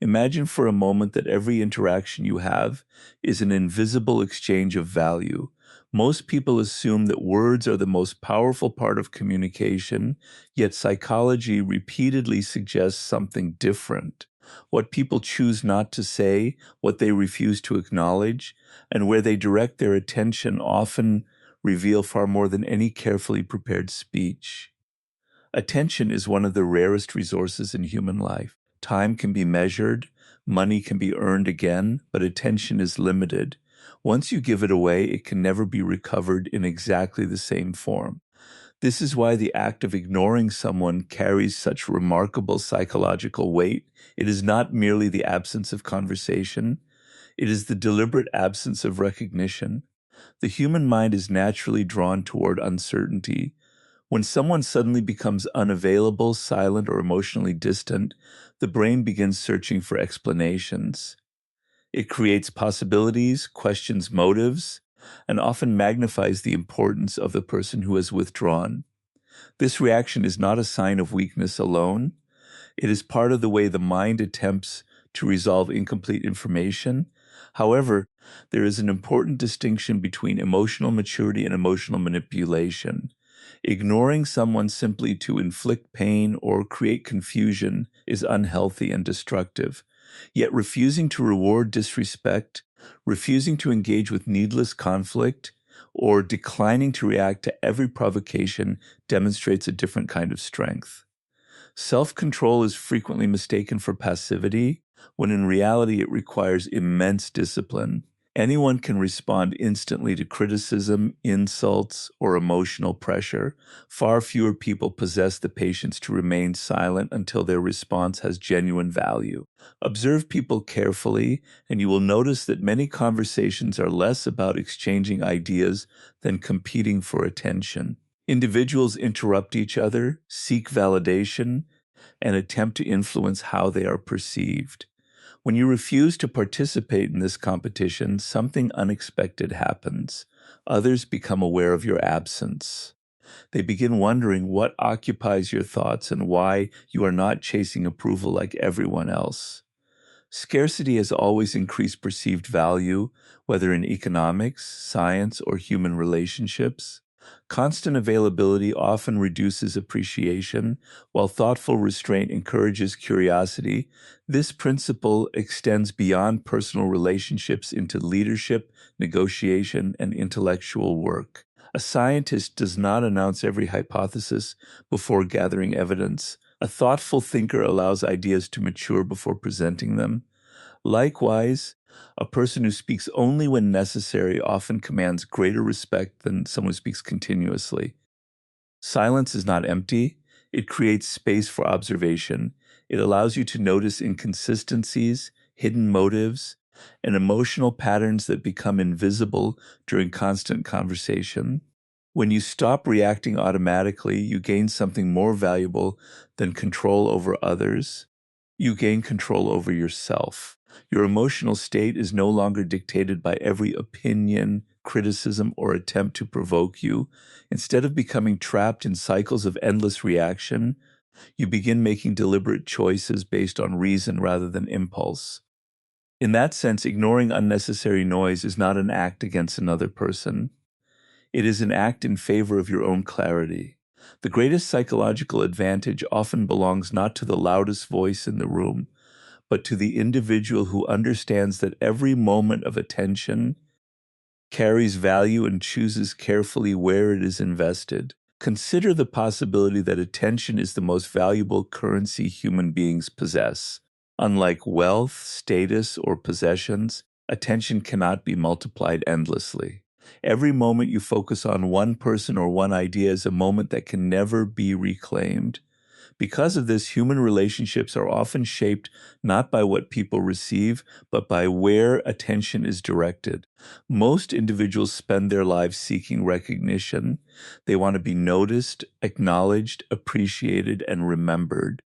Imagine for a moment that every interaction you have is an invisible exchange of value. Most people assume that words are the most powerful part of communication, yet psychology repeatedly suggests something different. What people choose not to say, what they refuse to acknowledge, and where they direct their attention often reveal far more than any carefully prepared speech. Attention is one of the rarest resources in human life. Time can be measured, money can be earned again, but attention is limited. Once you give it away, it can never be recovered in exactly the same form. This is why the act of ignoring someone carries such remarkable psychological weight. It is not merely the absence of conversation, it is the deliberate absence of recognition. The human mind is naturally drawn toward uncertainty. When someone suddenly becomes unavailable, silent, or emotionally distant, the brain begins searching for explanations. It creates possibilities, questions motives, and often magnifies the importance of the person who has withdrawn. This reaction is not a sign of weakness alone. It is part of the way the mind attempts to resolve incomplete information. However, there is an important distinction between emotional maturity and emotional manipulation. Ignoring someone simply to inflict pain or create confusion is unhealthy and destructive. Yet refusing to reward disrespect, refusing to engage with needless conflict, or declining to react to every provocation demonstrates a different kind of strength. Self-control is frequently mistaken for passivity, when in reality it requires immense discipline. Anyone can respond instantly to criticism, insults, or emotional pressure. Far fewer people possess the patience to remain silent until their response has genuine value. Observe people carefully, and you will notice that many conversations are less about exchanging ideas than competing for attention. Individuals interrupt each other, seek validation, and attempt to influence how they are perceived. When you refuse to participate in this competition, something unexpected happens. Others become aware of your absence. They begin wondering what occupies your thoughts and why you are not chasing approval like everyone else. Scarcity has always increased perceived value, whether in economics, science, or human relationships. Constant availability often reduces appreciation, while thoughtful restraint encourages curiosity. This principle extends beyond personal relationships into leadership, negotiation, and intellectual work. A scientist does not announce every hypothesis before gathering evidence. A thoughtful thinker allows ideas to mature before presenting them. Likewise, a person who speaks only when necessary often commands greater respect than someone who speaks continuously. Silence is not empty. It creates space for observation. It allows you to notice inconsistencies, hidden motives, and emotional patterns that become invisible during constant conversation. When you stop reacting automatically, you gain something more valuable than control over others. You gain control over yourself. Your emotional state is no longer dictated by every opinion, criticism, or attempt to provoke you. Instead of becoming trapped in cycles of endless reaction, you begin making deliberate choices based on reason rather than impulse. In that sense, ignoring unnecessary noise is not an act against another person. It is an act in favor of your own clarity. The greatest psychological advantage often belongs not to the loudest voice in the room, but to the individual who understands that every moment of attention carries value and chooses carefully where it is invested. Consider the possibility that attention is the most valuable currency human beings possess. Unlike wealth, status, or possessions, attention cannot be multiplied endlessly. Every moment you focus on one person or one idea is a moment that can never be reclaimed. Because of this, human relationships are often shaped not by what people receive, but by where attention is directed. Most individuals spend their lives seeking recognition. They want to be noticed, acknowledged, appreciated, and remembered.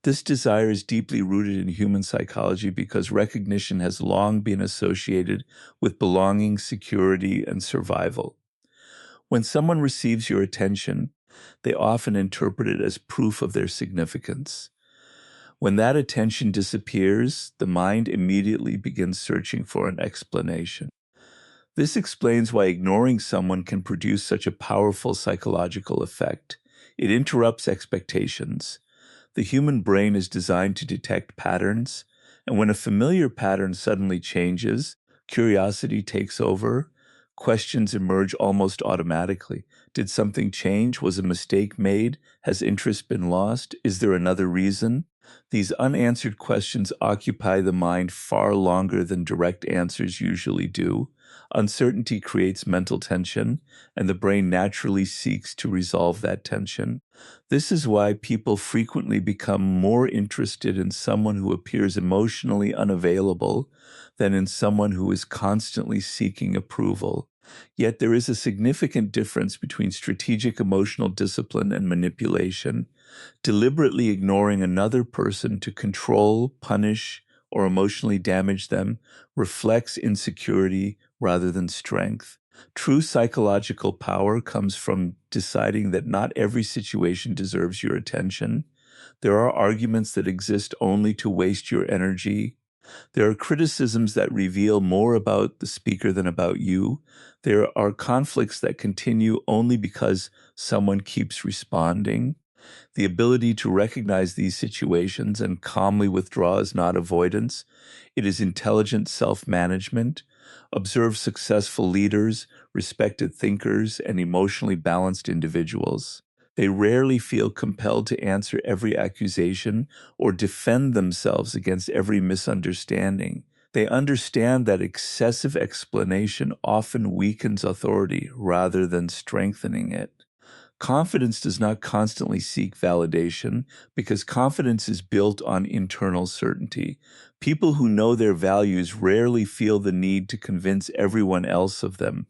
This desire is deeply rooted in human psychology because recognition has long been associated with belonging, security, and survival. When someone receives your attention, they often interpret it as proof of their significance. When that attention disappears, the mind immediately begins searching for an explanation. This explains why ignoring someone can produce such a powerful psychological effect. It interrupts expectations. The human brain is designed to detect patterns, and when a familiar pattern suddenly changes, curiosity takes over. Questions emerge almost automatically. Did something change? Was a mistake made? Has interest been lost? Is there another reason? These unanswered questions occupy the mind far longer than direct answers usually do. Uncertainty creates mental tension, and the brain naturally seeks to resolve that tension. This is why people frequently become more interested in someone who appears emotionally unavailable than in someone who is constantly seeking approval. Yet there is a significant difference between strategic emotional discipline and manipulation. Deliberately ignoring another person to control, punish, or emotionally damage them reflects insecurity rather than strength. True psychological power comes from deciding that not every situation deserves your attention. There are arguments that exist only to waste your energy. There are criticisms that reveal more about the speaker than about you. There are conflicts that continue only because someone keeps responding. The ability to recognize these situations and calmly withdraw is not avoidance. It is intelligent self-management. Observe successful leaders, respected thinkers, and emotionally balanced individuals. They rarely feel compelled to answer every accusation or defend themselves against every misunderstanding. They understand that excessive explanation often weakens authority rather than strengthening it. Confidence does not constantly seek validation because confidence is built on internal certainty. People who know their values rarely feel the need to convince everyone else of them.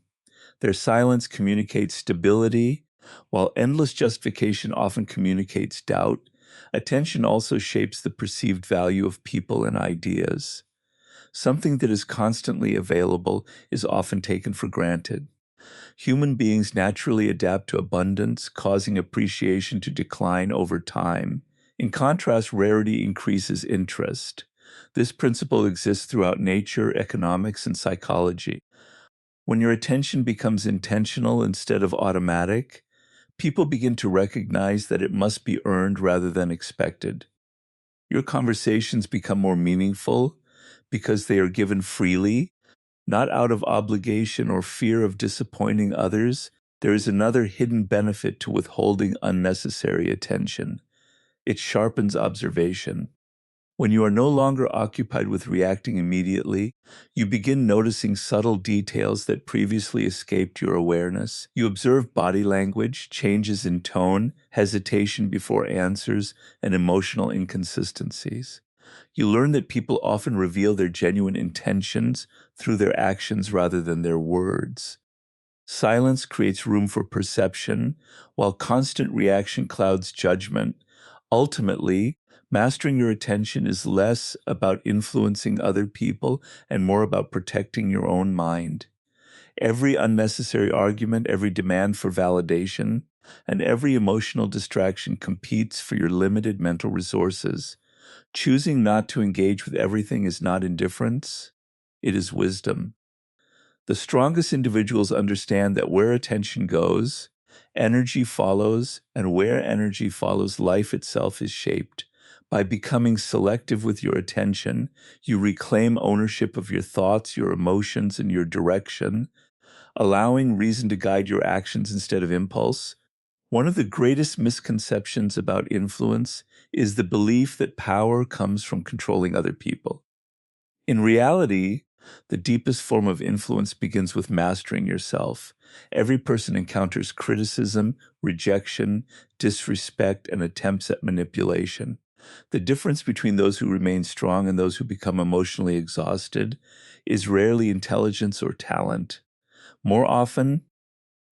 Their silence communicates stability, while endless justification often communicates doubt. Attention also shapes the perceived value of people and ideas. Something that is constantly available is often taken for granted. Human beings naturally adapt to abundance, causing appreciation to decline over time. In contrast, rarity increases interest. This principle exists throughout nature, economics, and psychology. When your attention becomes intentional instead of automatic, people begin to recognize that it must be earned rather than expected. Your conversations become more meaningful because they are given freely, not out of obligation or fear of disappointing others. There is another hidden benefit to withholding unnecessary attention. It sharpens observation. When you are no longer occupied with reacting immediately, you begin noticing subtle details that previously escaped your awareness. You observe body language, changes in tone, hesitation before answers, and emotional inconsistencies. You learn that people often reveal their genuine intentions through their actions rather than their words. Silence creates room for perception, while constant reaction clouds judgment. Ultimately, mastering your attention is less about influencing other people and more about protecting your own mind. Every unnecessary argument, every demand for validation, and every emotional distraction competes for your limited mental resources. Choosing not to engage with everything is not indifference, it is wisdom. The strongest individuals understand that where attention goes, energy follows, and where energy follows, life itself is shaped. By becoming selective with your attention, you reclaim ownership of your thoughts, your emotions, and your direction, allowing reason to guide your actions instead of impulse. One of the greatest misconceptions about influence is the belief that power comes from controlling other people. In reality, the deepest form of influence begins with mastering yourself. Every person encounters criticism, rejection, disrespect, and attempts at manipulation. The difference between those who remain strong and those who become emotionally exhausted is rarely intelligence or talent. More often,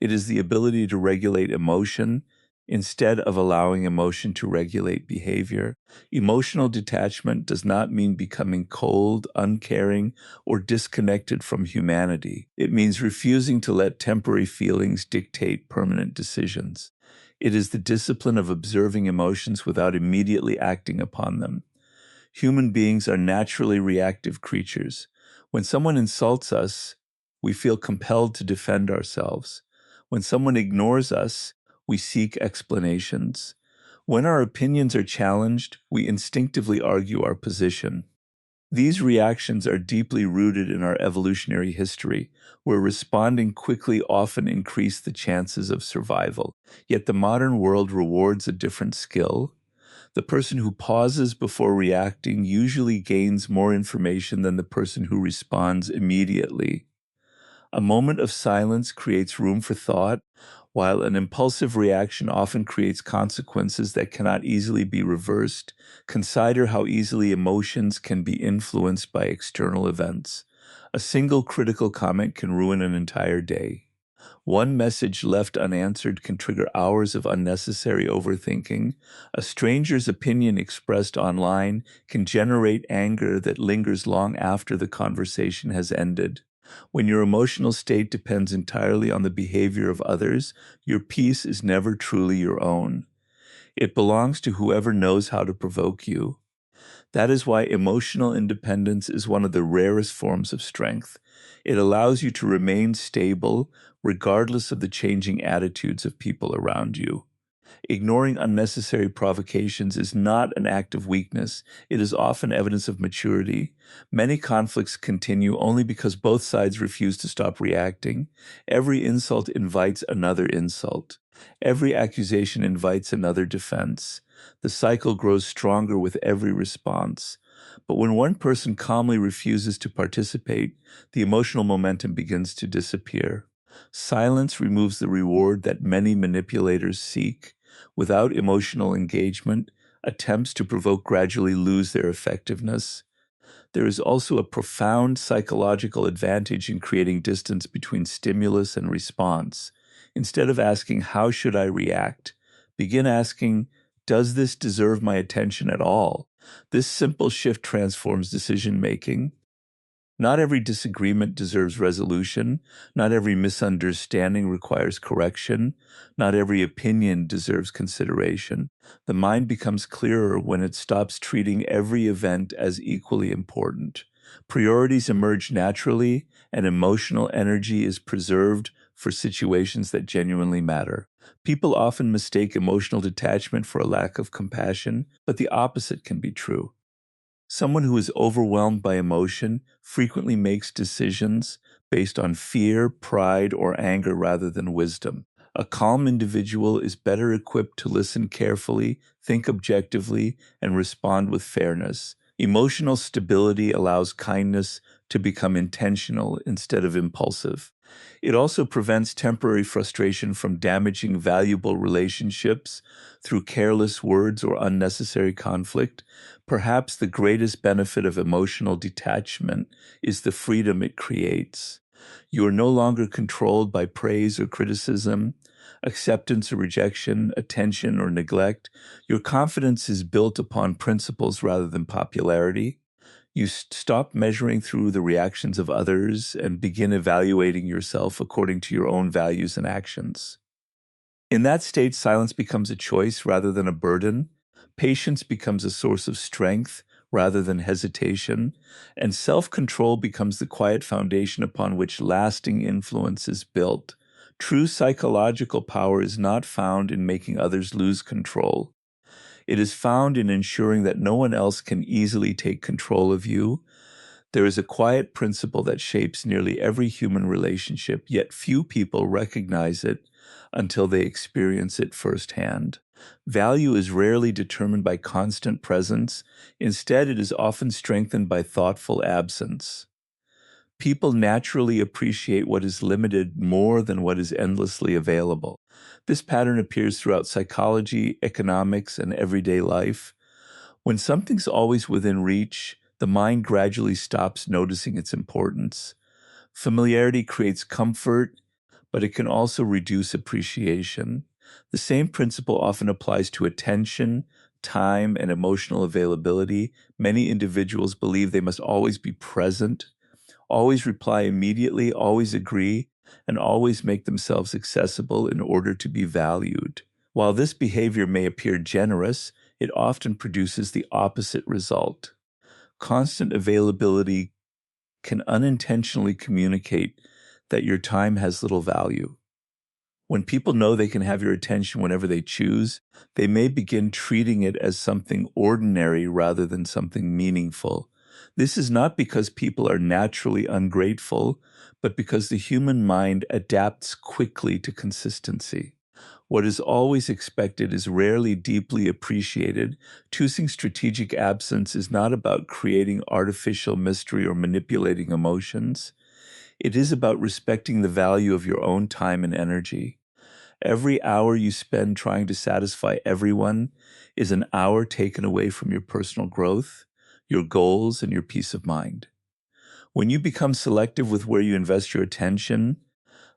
it is the ability to regulate emotion instead of allowing emotion to regulate behavior. Emotional detachment does not mean becoming cold, uncaring, or disconnected from humanity. It means refusing to let temporary feelings dictate permanent decisions. It is the discipline of observing emotions without immediately acting upon them. Human beings are naturally reactive creatures. When someone insults us, we feel compelled to defend ourselves. When someone ignores us, we seek explanations. When our opinions are challenged, we instinctively argue our position. These reactions are deeply rooted in our evolutionary history, where responding quickly often increased the chances of survival. Yet the modern world rewards a different skill. The person who pauses before reacting usually gains more information than the person who responds immediately. A moment of silence creates room for thought, while an impulsive reaction often creates consequences that cannot easily be reversed. Consider how easily emotions can be influenced by external events. A single critical comment can ruin an entire day. One message left unanswered can trigger hours of unnecessary overthinking. A stranger's opinion expressed online can generate anger that lingers long after the conversation has ended. When your emotional state depends entirely on the behavior of others, your peace is never truly your own. It belongs to whoever knows how to provoke you. That is why emotional independence is one of the rarest forms of strength. It allows you to remain stable regardless of the changing attitudes of people around you. Ignoring unnecessary provocations is not an act of weakness. It is often evidence of maturity. Many conflicts continue only because both sides refuse to stop reacting. Every insult invites another insult. Every accusation invites another defense. The cycle grows stronger with every response. But when one person calmly refuses to participate, the emotional momentum begins to disappear. Silence removes the reward that many manipulators seek. Without emotional engagement, attempts to provoke gradually lose their effectiveness. There is also a profound psychological advantage in creating distance between stimulus and response. Instead of asking, "How should I react?" begin asking, "Does this deserve my attention at all?" This simple shift transforms decision making. Not every disagreement deserves resolution. Not every misunderstanding requires correction. Not every opinion deserves consideration. The mind becomes clearer when it stops treating every event as equally important. Priorities emerge naturally, and emotional energy is preserved for situations that genuinely matter. People often mistake emotional detachment for a lack of compassion, but the opposite can be true. Someone who is overwhelmed by emotion frequently makes decisions based on fear, pride, or anger rather than wisdom. A calm individual is better equipped to listen carefully, think objectively, and respond with fairness. Emotional stability allows kindness to become intentional instead of impulsive. It also prevents temporary frustration from damaging valuable relationships through careless words or unnecessary conflict. Perhaps the greatest benefit of emotional detachment is the freedom it creates. You are no longer controlled by praise or criticism, acceptance or rejection, attention or neglect. Your confidence is built upon principles rather than popularity. You stop measuring through the reactions of others and begin evaluating yourself according to your own values and actions. In that state, silence becomes a choice rather than a burden. Patience becomes a source of strength rather than hesitation. And self-control becomes the quiet foundation upon which lasting influence is built. True psychological power is not found in making others lose control. It is found in ensuring that no one else can easily take control of you. There is a quiet principle that shapes nearly every human relationship, yet few people recognize it until they experience it firsthand. Value is rarely determined by constant presence. Instead, it is often strengthened by thoughtful absence. People naturally appreciate what is limited more than what is endlessly available. This pattern appears throughout psychology, economics, and everyday life. When something's always within reach, the mind gradually stops noticing its importance. Familiarity creates comfort, but it can also reduce appreciation. The same principle often applies to attention, time, and emotional availability. Many individuals believe they must always be present, always reply immediately, always agree, and always make themselves accessible in order to be valued. While this behavior may appear generous, it often produces the opposite result. Constant availability can unintentionally communicate that your time has little value. When people know they can have your attention whenever they choose, they may begin treating it as something ordinary rather than something meaningful. This is not because people are naturally ungrateful, but because the human mind adapts quickly to consistency. What is always expected is rarely deeply appreciated. Choosing strategic absence is not about creating artificial mystery or manipulating emotions. It is about respecting the value of your own time and energy. Every hour you spend trying to satisfy everyone is an hour taken away from your personal growth, your goals, and your peace of mind. When you become selective with where you invest your attention,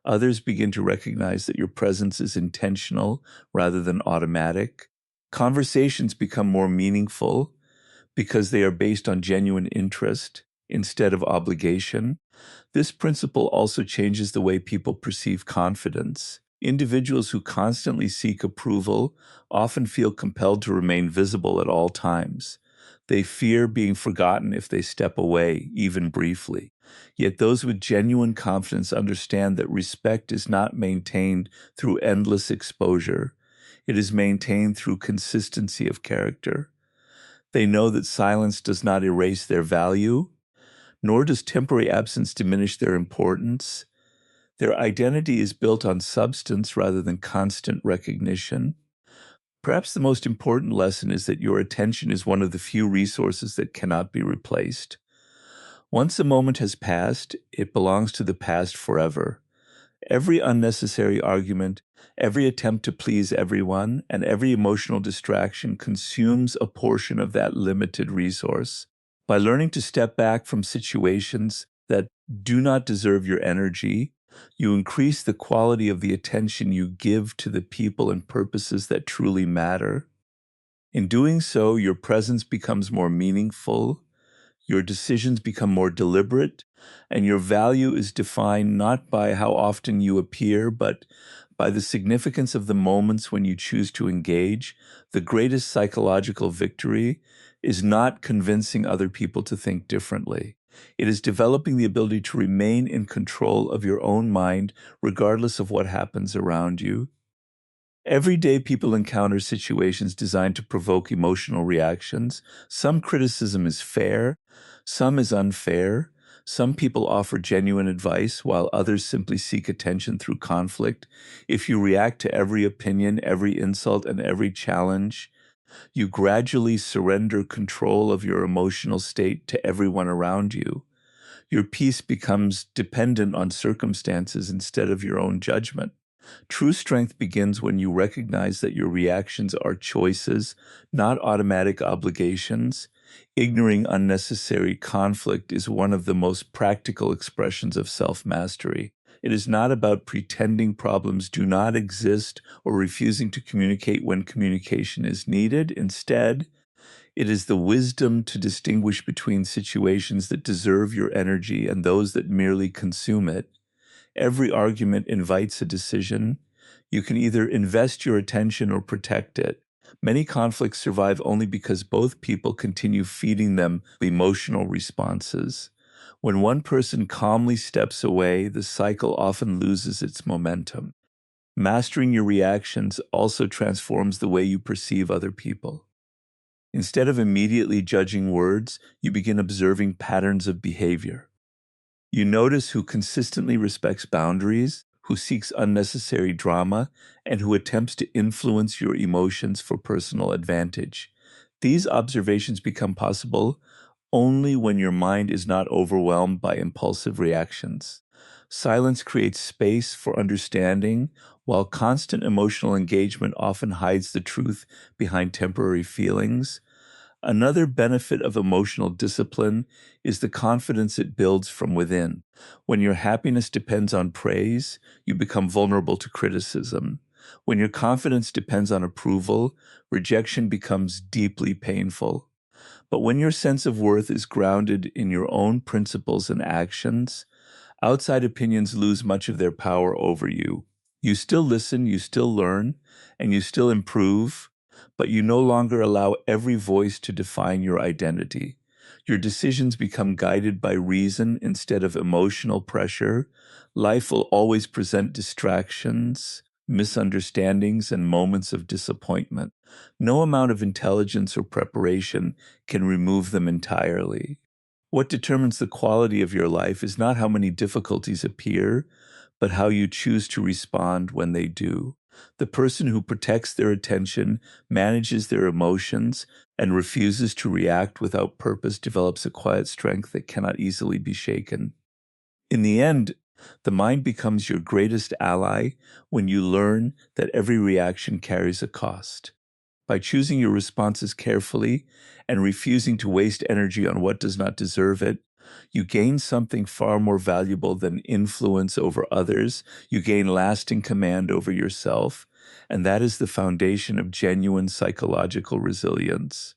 others begin to recognize that your presence is intentional rather than automatic. Conversations become more meaningful because they are based on genuine interest instead of obligation. This principle also changes the way people perceive confidence. Individuals who constantly seek approval often feel compelled to remain visible at all times. They fear being forgotten if they step away, even briefly. Yet those with genuine confidence understand that respect is not maintained through endless exposure. It is maintained through consistency of character. They know that silence does not erase their value, nor does temporary absence diminish their importance. Their identity is built on substance rather than constant recognition. Perhaps the most important lesson is that your attention is one of the few resources that cannot be replaced. Once a moment has passed, it belongs to the past forever. Every unnecessary argument, every attempt to please everyone, and every emotional distraction consumes a portion of that limited resource. By learning to step back from situations that do not deserve your energy, you increase the quality of the attention you give to the people and purposes that truly matter. In doing so, your presence becomes more meaningful, your decisions become more deliberate, and your value is defined not by how often you appear, but by the significance of the moments when you choose to engage. The greatest psychological victory is not convincing other people to think differently. It is developing the ability to remain in control of your own mind, regardless of what happens around you. Every day, people encounter situations designed to provoke emotional reactions. Some criticism is fair, some is unfair. Some people offer genuine advice, while others simply seek attention through conflict. If you react to every opinion, every insult, and every challenge, you gradually surrender control of your emotional state to everyone around you. Your peace becomes dependent on circumstances instead of your own judgment. True strength begins when you recognize that your reactions are choices, not automatic obligations. Ignoring unnecessary conflict is one of the most practical expressions of self-mastery. It is not about pretending problems do not exist or refusing to communicate when communication is needed. Instead, it is the wisdom to distinguish between situations that deserve your energy and those that merely consume it. Every argument invites a decision. You can either invest your attention or protect it. Many conflicts survive only because both people continue feeding them emotional responses. When one person calmly steps away, the cycle often loses its momentum. Mastering your reactions also transforms the way you perceive other people. Instead of immediately judging words, you begin observing patterns of behavior. You notice who consistently respects boundaries, who seeks unnecessary drama, and who attempts to influence your emotions for personal advantage. These observations become possible only when your mind is not overwhelmed by impulsive reactions. Silence creates space for understanding, while constant emotional engagement often hides the truth behind temporary feelings. Another benefit of emotional discipline is the confidence it builds from within. When your happiness depends on praise, you become vulnerable to criticism. When your confidence depends on approval, rejection becomes deeply painful. But when your sense of worth is grounded in your own principles and actions, outside opinions lose much of their power over you. You still listen, you still learn, and you still improve, but you no longer allow every voice to define your identity. Your decisions become guided by reason instead of emotional pressure. Life will always present distractions, misunderstandings, and moments of disappointment. No amount of intelligence or preparation can remove them entirely. What determines the quality of your life is not how many difficulties appear, but how you choose to respond when they do. The person who protects their attention, manages their emotions, and refuses to react without purpose develops a quiet strength that cannot easily be shaken. In the end, the mind becomes your greatest ally when you learn that every reaction carries a cost. By choosing your responses carefully and refusing to waste energy on what does not deserve it, you gain something far more valuable than influence over others. You gain lasting command over yourself, and that is the foundation of genuine psychological resilience.